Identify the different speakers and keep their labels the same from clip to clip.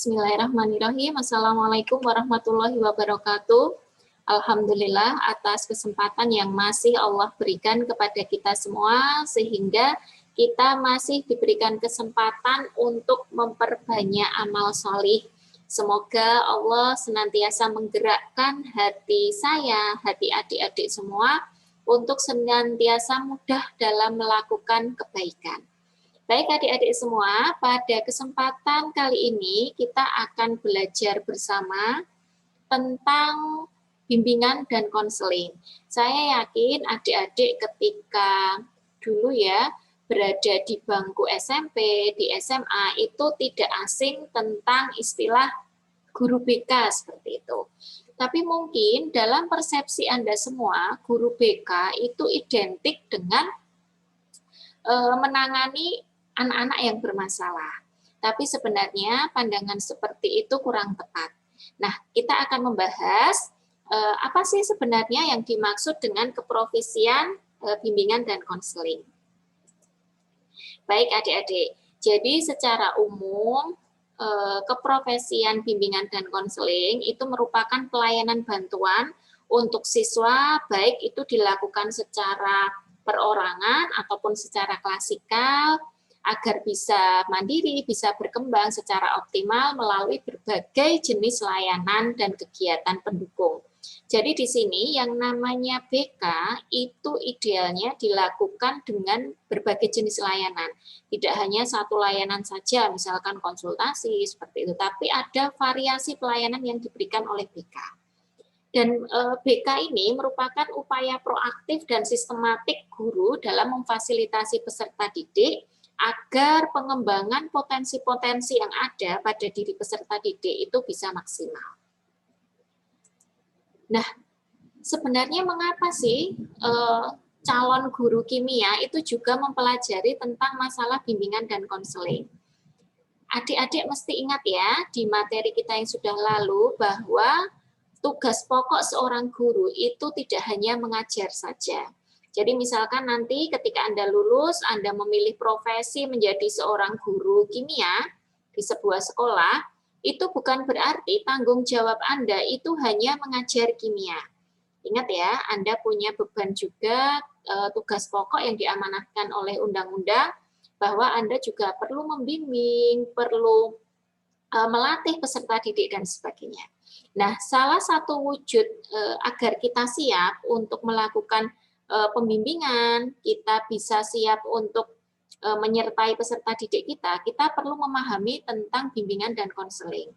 Speaker 1: Bismillahirrahmanirrahim. Assalamualaikum warahmatullahi wabarakatuh. Alhamdulillah atas kesempatan yang masih Allah berikan kepada kita semua, sehingga kita masih diberikan kesempatan untuk memperbanyak amal solih. Semoga Allah senantiasa menggerakkan hati saya, hati adik-adik semua, untuk senantiasa mudah dalam melakukan kebaikan. Baik adik-adik semua, pada kesempatan kali ini kita akan belajar bersama tentang bimbingan dan konseling. Saya yakin adik-adik ketika dulu ya berada di bangku SMP, di SMA itu tidak asing tentang istilah guru BK seperti itu. Tapi mungkin dalam persepsi Anda semua, guru BK itu identik dengan menangani anak-anak yang bermasalah. Tapi sebenarnya pandangan seperti itu kurang tepat. Nah, kita akan membahas apa sih sebenarnya yang dimaksud dengan keprofesian bimbingan dan konseling. Baik adik-adik, jadi secara umum keprofesian bimbingan dan konseling itu merupakan pelayanan bantuan untuk siswa, baik itu dilakukan secara perorangan ataupun secara klasikal, agar bisa mandiri, bisa berkembang secara optimal melalui berbagai jenis layanan dan kegiatan pendukung. Jadi di sini yang namanya BK itu idealnya dilakukan dengan berbagai jenis layanan. Tidak hanya satu layanan saja, misalkan konsultasi seperti itu, tapi ada variasi pelayanan yang diberikan oleh BK. Dan BK ini merupakan upaya proaktif dan sistematik guru dalam memfasilitasi peserta didik agar pengembangan potensi-potensi yang ada pada diri peserta didik itu bisa maksimal. Nah, sebenarnya mengapa sih calon guru kimia itu juga mempelajari tentang masalah bimbingan dan konseling? Adik-adik mesti ingat ya, di materi kita yang sudah lalu, bahwa tugas pokok seorang guru itu tidak hanya mengajar saja. Jadi misalkan nanti ketika Anda lulus, Anda memilih profesi menjadi seorang guru kimia di sebuah sekolah, itu bukan berarti tanggung jawab Anda itu hanya mengajar kimia. Ingat ya, Anda punya beban juga tugas pokok yang diamanatkan oleh undang-undang, bahwa Anda juga perlu membimbing, perlu melatih peserta didik dan sebagainya. Nah, salah satu wujud agar kita siap untuk melakukan pembimbingan, kita bisa siap untuk menyertai peserta didik kita, kita perlu memahami tentang bimbingan dan konseling.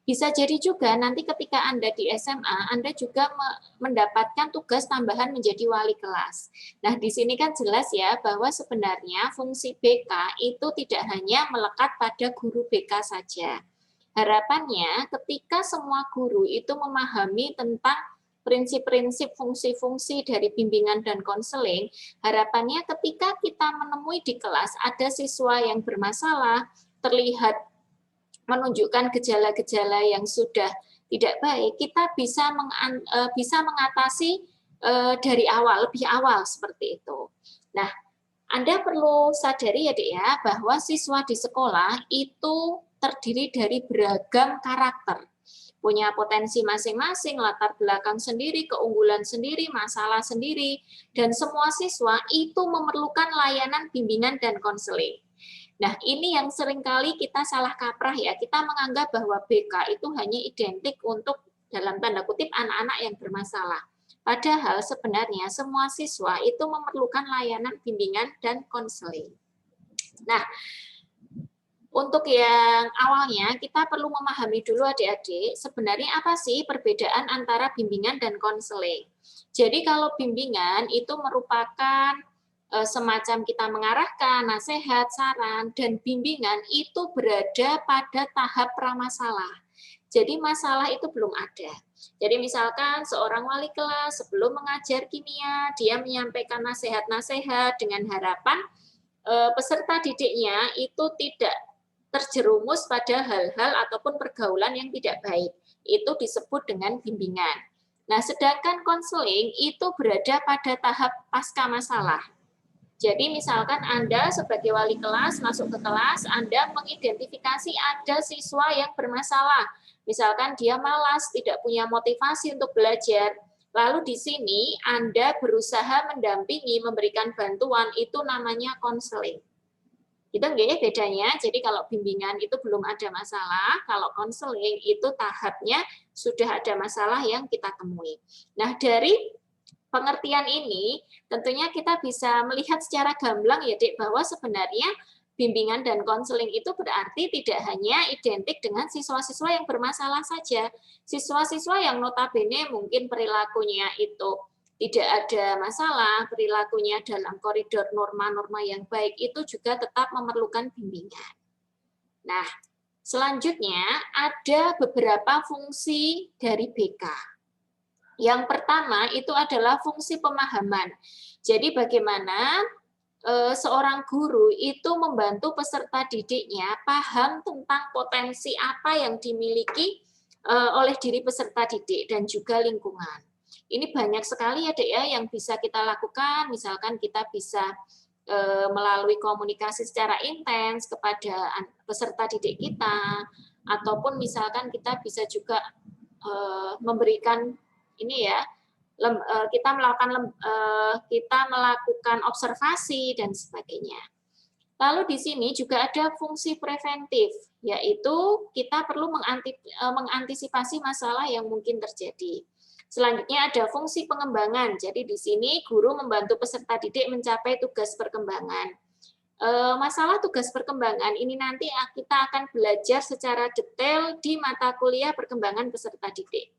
Speaker 1: Bisa jadi juga nanti ketika Anda di SMA, Anda juga mendapatkan tugas tambahan menjadi wali kelas. Nah, di sini kan jelas ya bahwa sebenarnya fungsi BK itu tidak hanya melekat pada guru BK saja. Harapannya ketika semua guru itu memahami tentang prinsip-prinsip fungsi-fungsi dari bimbingan dan konseling, harapannya ketika kita menemui di kelas ada siswa yang bermasalah, terlihat menunjukkan gejala-gejala yang sudah tidak baik, kita bisa mengatasi dari awal, lebih awal seperti itu. Nah, Anda perlu sadari ya Dek ya, bahwa siswa di sekolah itu terdiri dari beragam karakter. Punya potensi masing-masing, latar belakang sendiri, keunggulan sendiri, masalah sendiri, dan semua siswa itu memerlukan layanan bimbingan dan konseling. Nah, ini yang seringkali kita salah kaprah ya, kita menganggap bahwa BK itu hanya identik untuk dalam tanda kutip anak-anak yang bermasalah. Padahal sebenarnya semua siswa itu memerlukan layanan bimbingan dan konseling. Nah, untuk yang awalnya, kita perlu memahami dulu adik-adik, sebenarnya apa sih perbedaan antara bimbingan dan konseling. Jadi kalau bimbingan itu merupakan semacam kita mengarahkan, nasihat, saran, dan bimbingan itu berada pada tahap pramasalah. Jadi masalah itu belum ada. Jadi misalkan seorang wali kelas sebelum mengajar kimia, dia menyampaikan nasihat-nasihat dengan harapan peserta didiknya itu tidak terjerumus pada hal-hal ataupun pergaulan yang tidak baik. Itu disebut dengan bimbingan. Nah, sedangkan konseling itu berada pada tahap pasca masalah. Jadi misalkan Anda sebagai wali kelas masuk ke kelas, Anda mengidentifikasi ada siswa yang bermasalah. Misalkan dia malas, tidak punya motivasi untuk belajar. Lalu di sini Anda berusaha mendampingi, memberikan bantuan, itu namanya konseling. Itu nggih bedanya. Jadi kalau bimbingan itu belum ada masalah, kalau konseling itu tahapnya sudah ada masalah yang kita temui. Nah, dari pengertian ini tentunya kita bisa melihat secara gamblang ya Dek, bahwa sebenarnya bimbingan dan konseling itu berarti tidak hanya identik dengan siswa-siswa yang bermasalah saja. Siswa-siswa yang notabene mungkin perilakunya itu tidak ada masalah, perilakunya dalam koridor norma-norma yang baik, itu juga tetap memerlukan bimbingan. Nah, selanjutnya ada beberapa fungsi dari BK. Yang pertama itu adalah fungsi pemahaman. Jadi bagaimana seorang guru itu membantu peserta didiknya paham tentang potensi apa yang dimiliki oleh diri peserta didik dan juga lingkungan. Ini banyak sekali ya Dek ya yang bisa kita lakukan, misalkan kita bisa melalui komunikasi secara intens kepada peserta didik kita, ataupun misalkan kita bisa juga memberikan ini ya, kita melakukan observasi dan sebagainya. Lalu di sini juga ada fungsi preventif, yaitu kita perlu mengantisipasi masalah yang mungkin terjadi. Selanjutnya ada fungsi pengembangan. Jadi di sini guru membantu peserta didik mencapai tugas perkembangan. Masalah tugas perkembangan ini nanti kita akan belajar secara detail di mata kuliah perkembangan peserta didik.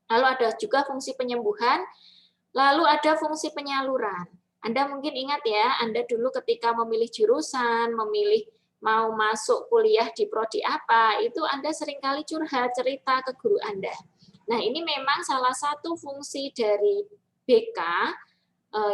Speaker 1: Lalu ada juga fungsi penyembuhan, lalu ada fungsi penyaluran. Anda mungkin ingat ya, Anda dulu ketika memilih jurusan, memilih mau masuk kuliah di prodi apa, itu Anda seringkali curhat cerita ke guru Anda. Nah, ini memang salah satu fungsi dari BK,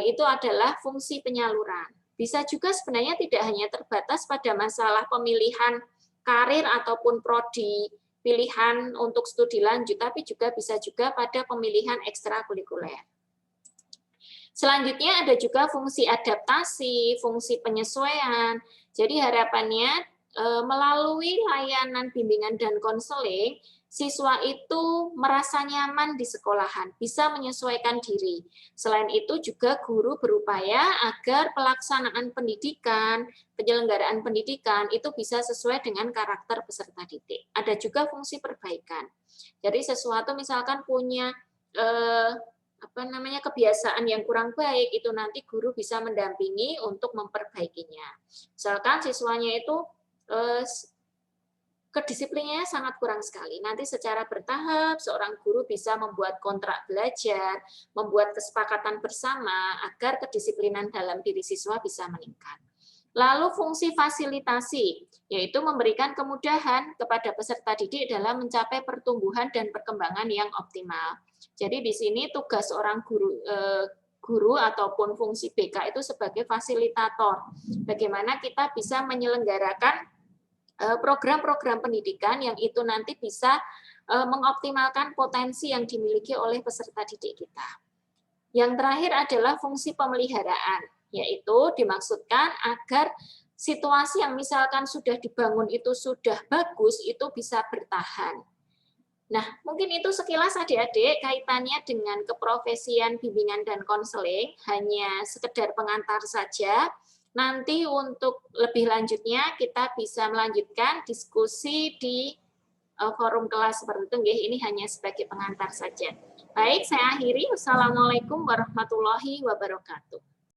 Speaker 1: itu adalah fungsi penyaluran. Bisa juga sebenarnya tidak hanya terbatas pada masalah pemilihan karir ataupun prodi pilihan untuk studi lanjut, tapi juga bisa juga pada pemilihan ekstrakurikuler. Selanjutnya ada juga fungsi adaptasi, fungsi penyesuaian. Jadi harapannya melalui layanan bimbingan dan konseling, siswa itu merasa nyaman di sekolahan, bisa menyesuaikan diri. Selain itu juga guru berupaya agar pelaksanaan pendidikan, penyelenggaraan pendidikan itu bisa sesuai dengan karakter peserta didik. Ada juga fungsi perbaikan. Jadi sesuatu misalkan punya kebiasaan yang kurang baik, itu nanti guru bisa mendampingi untuk memperbaikinya. Misalkan siswanya itu kedisiplinannya sangat kurang sekali. Nanti secara bertahap seorang guru bisa membuat kontrak belajar, membuat kesepakatan bersama agar kedisiplinan dalam diri siswa bisa meningkat. Lalu fungsi fasilitasi, yaitu memberikan kemudahan kepada peserta didik dalam mencapai pertumbuhan dan perkembangan yang optimal. Jadi di sini tugas seorang guru ataupun fungsi BK itu sebagai fasilitator. Bagaimana kita bisa menyelenggarakan program-program pendidikan yang itu nanti bisa mengoptimalkan potensi yang dimiliki oleh peserta didik kita. Yang terakhir adalah fungsi pemeliharaan, yaitu dimaksudkan agar situasi yang misalkan sudah dibangun itu sudah bagus, itu bisa bertahan. Nah, mungkin itu sekilas adik-adik kaitannya dengan keprofesian bimbingan dan konseling, hanya sekedar pengantar saja. Nanti untuk lebih lanjutnya kita bisa melanjutkan diskusi di forum kelas seperti itu. Ini hanya sebagai pengantar saja. Baik, saya akhiri. Wassalamualaikum warahmatullahi wabarakatuh.